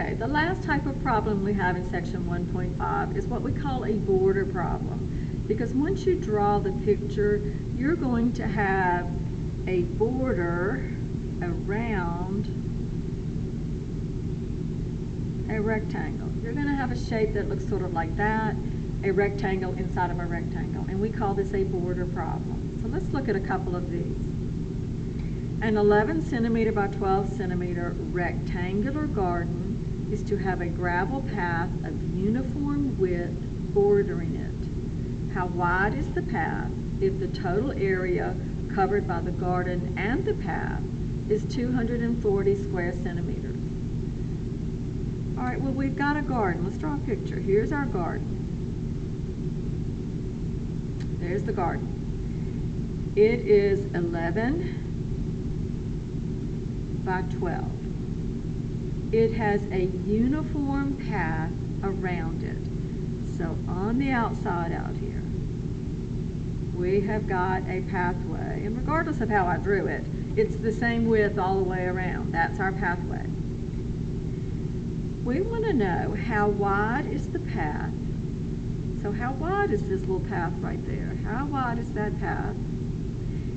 Okay, the last type of problem we have in section 1.5 is what we call a border problem. Because once you draw the picture, you're going to have a border around a rectangle. You're going to have a shape that looks sort of like that, a rectangle inside of a rectangle, and we call this a border problem. So let's look at a couple of these. An 11 centimeter by 12 centimeter rectangular garden is to have a gravel path of uniform width bordering it. How wide is the path if the total area covered by the garden and the path is 240 square centimeters? All right, well, we've got a garden. Let's draw a picture. Here's our garden. There's the garden. It is 11 by 12. It has a uniform path around it. So on the outside out here, we have got a pathway, and regardless of how I drew it, it's the same width all the way around. That's our pathway. We want to know how wide is the path. So how wide is this little path right there? How wide is that path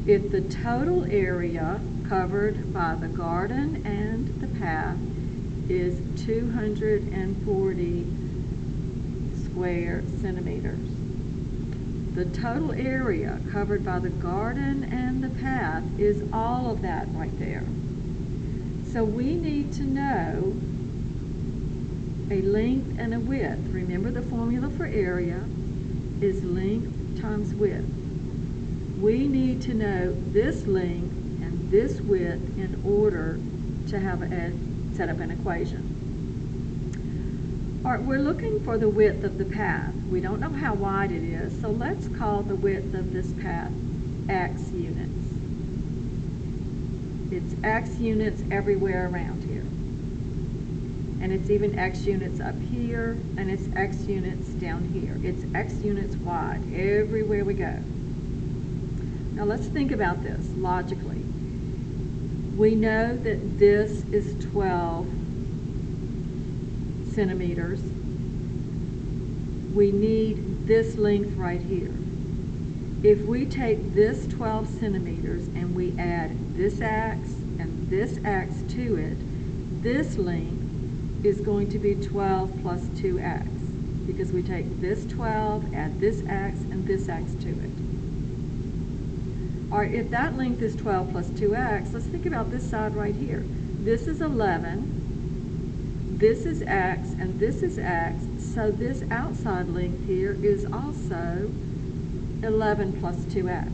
if the total area covered by the garden and the path is 240 square centimeters? The total area covered by the garden and the path is all of that right there. So we need to know a length and a width. Remember, the formula for area is length times width. We need to know this length and this width in order to have set up an equation. All right, we're looking for the width of the path. We don't know how wide it is, so let's call the width of this path x units. It's x units everywhere around here. And it's even x units up here, and it's x units down here. It's x units wide everywhere we go. Now let's think about this logically. We know that this is 12 centimeters. We need this length right here. If we take this 12 centimeters and we add this x and this x to it, this length is going to be 12 plus 2x, because we take this 12, add this x, and this x to it. All right, if that length is 12 plus 2x, let's think about this side right here. This is 11, this is x, and this is x, so this outside length here is also 11 plus 2x.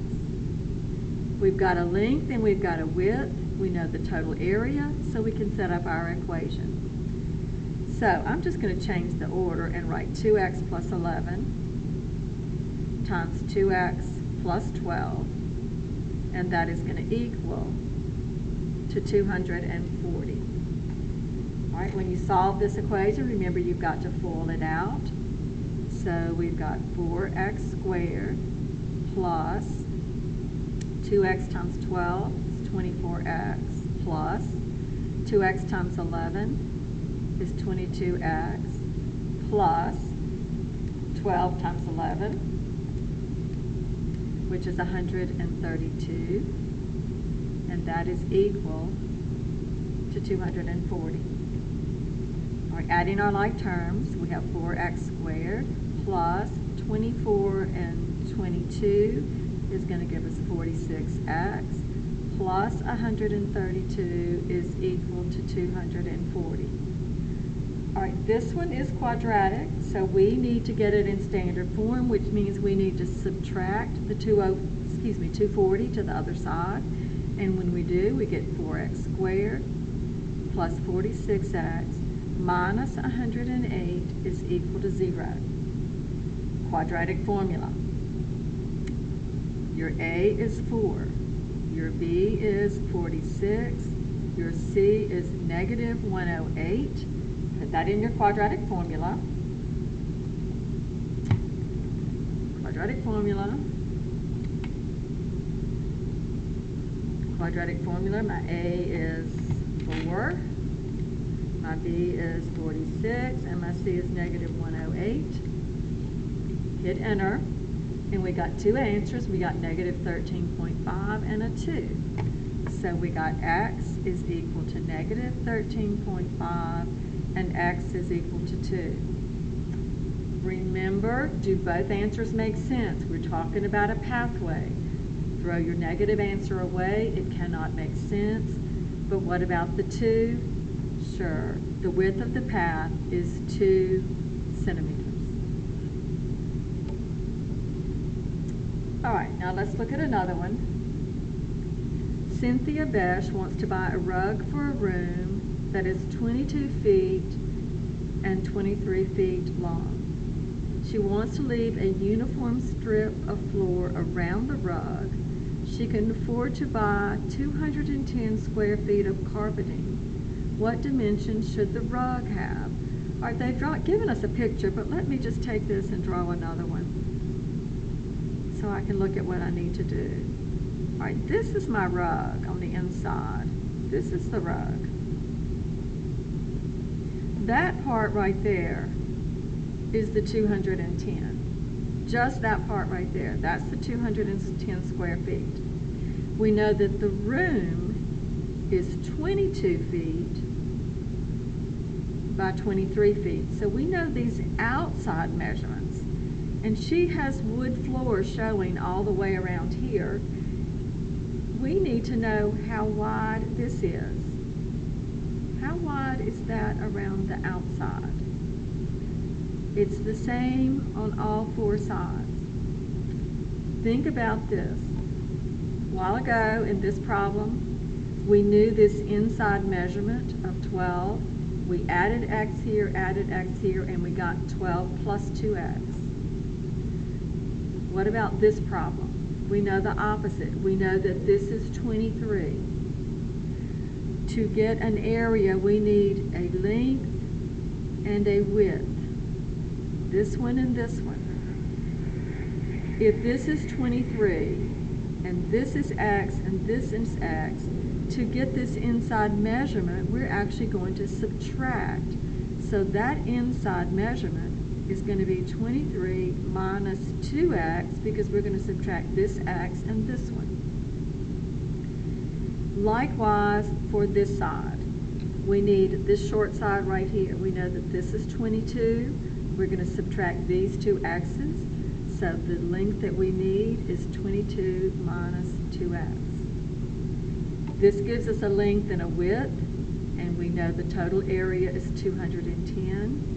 We've got a length and we've got a width. We know the total area, so we can set up our equation. So I'm just going to change the order and write 2x plus 11 times 2x plus 12, and that is going to equal to 240. All right, when you solve this equation, remember you've got to FOIL it out. So we've got 4x squared plus 2x times 12 is 24x plus 2x times 11 is 22x plus 12 times 11, which is 132, and that is equal to 240. All right, adding our like terms, we have 4x squared plus 24 and 22 is going to give us 46x plus 132 is equal to 240. All right, this one is quadratic, so we need to get it in standard form, which means we need to subtract the 240 to the other side. And when we do, we get 4x squared plus 46x minus 108 is equal to 0. Quadratic formula. Your A is 4, your B is 46, your C is negative 108. Put that in your quadratic formula. Quadratic formula. Quadratic formula, my A is 4, My B is 46, and my C is negative 108. Hit enter, and we got two answers. We got negative 13.5 and a 2. So we got x is equal to negative 13.5, and x is equal to 2. Remember, do both answers make sense? We're talking about a pathway. Throw your negative answer away. It cannot make sense. But what about the 2? Sure. The width of the path is 2 centimeters. All right, now let's look at another one. Cynthia Besh wants to buy a rug for a room that is 22 feet and 23 feet long. She wants to leave a uniform strip of floor around the rug. She can afford to buy 210 square feet of carpeting. What dimensions should the rug have? All right, they've given us a picture, but let me just take this and draw another one so I can look at what I need to do. All right, this is my rug on the inside. This is the rug. That part right there is the 210. Just that part right there. That's the 210 square feet. We know that the room is 22 feet by 23 feet. So we know these outside measurements. And she has wood floors showing all the way around here. We need to know how wide this is. How wide is that around the outside? It's the same on all four sides. Think about this. A while ago in this problem, we knew this inside measurement of 12. We added x here, and we got 12 plus 2x. What about this problem? We know the opposite. We know that this is 23. To get an area, we need a length and a width. This one and this one. If this is 23, and this is x, and this is x, to get this inside measurement, we're actually going to subtract. So that inside measurement is going to be 23 minus 2x, because we're going to subtract this x and this one. Likewise, for this side, we need this short side right here. We know that this is 22. We're going to subtract these two x's. So the length that we need is 22 minus 2x. This gives us a length and a width, and we know the total area is 210.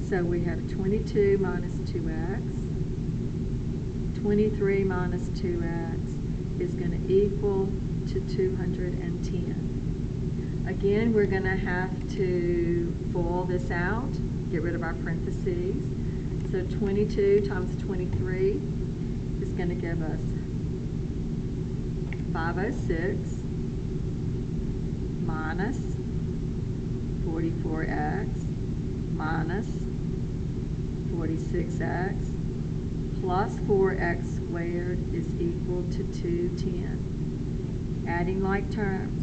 So we have 22 minus 2x. 23 minus 2x is going to equal to 210. Again, we're going to have to FOIL this out, get rid of our parentheses. So 22 times 23 is going to give us 506 minus 44x minus 46x plus 4x squared is equal to 210. Adding like terms,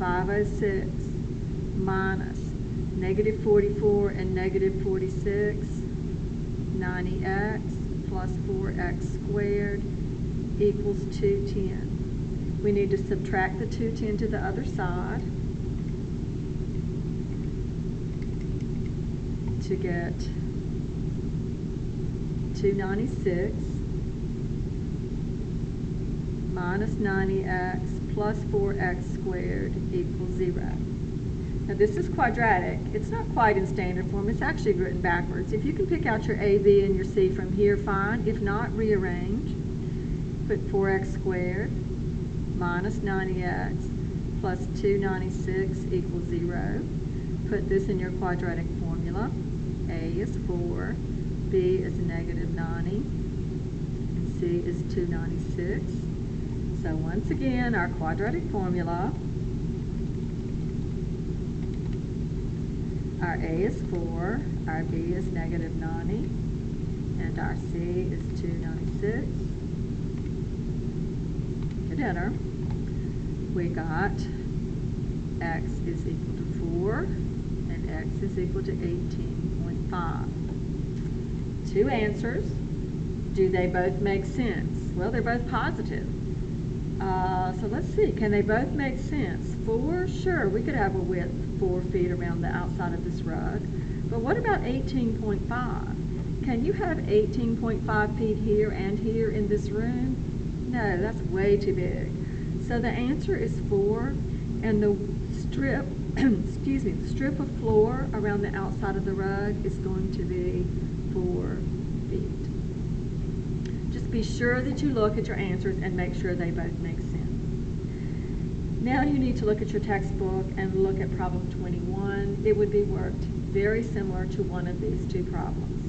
506 minus negative 44 and negative 46, 90x plus 4x squared equals 210. We need to subtract the 210 to the other side to get 296 minus 90x plus 4x squared equals 0. Now this is quadratic. It's not quite in standard form. It's actually written backwards. If you can pick out your A, B, and your C from here, fine. If not, rearrange. Put 4x squared minus 90x plus 296 equals 0. Put this in your quadratic formula. A is 4, B is negative 90, and C is 296. So once again, our quadratic formula, our A is 4, our B is negative 90, and our C is 296. Hit enter. We got x is equal to 4, x is equal to 18.5. Two answers. Do they both make sense? Well, they're both positive. So let's see, can they both make sense? 4, sure, we could have a width 4 feet around the outside of this rug. But what about 18.5? Can you have 18.5 feet here and here in this room? No, that's way too big. So the answer is 4, and the strip, excuse me, the strip of floor around the outside of the rug is going to be 4 feet. Just be sure that you look at your answers and make sure they both make sense. Now you need to look at your textbook and look at problem 21. It would be worked very similar to one of these two problems.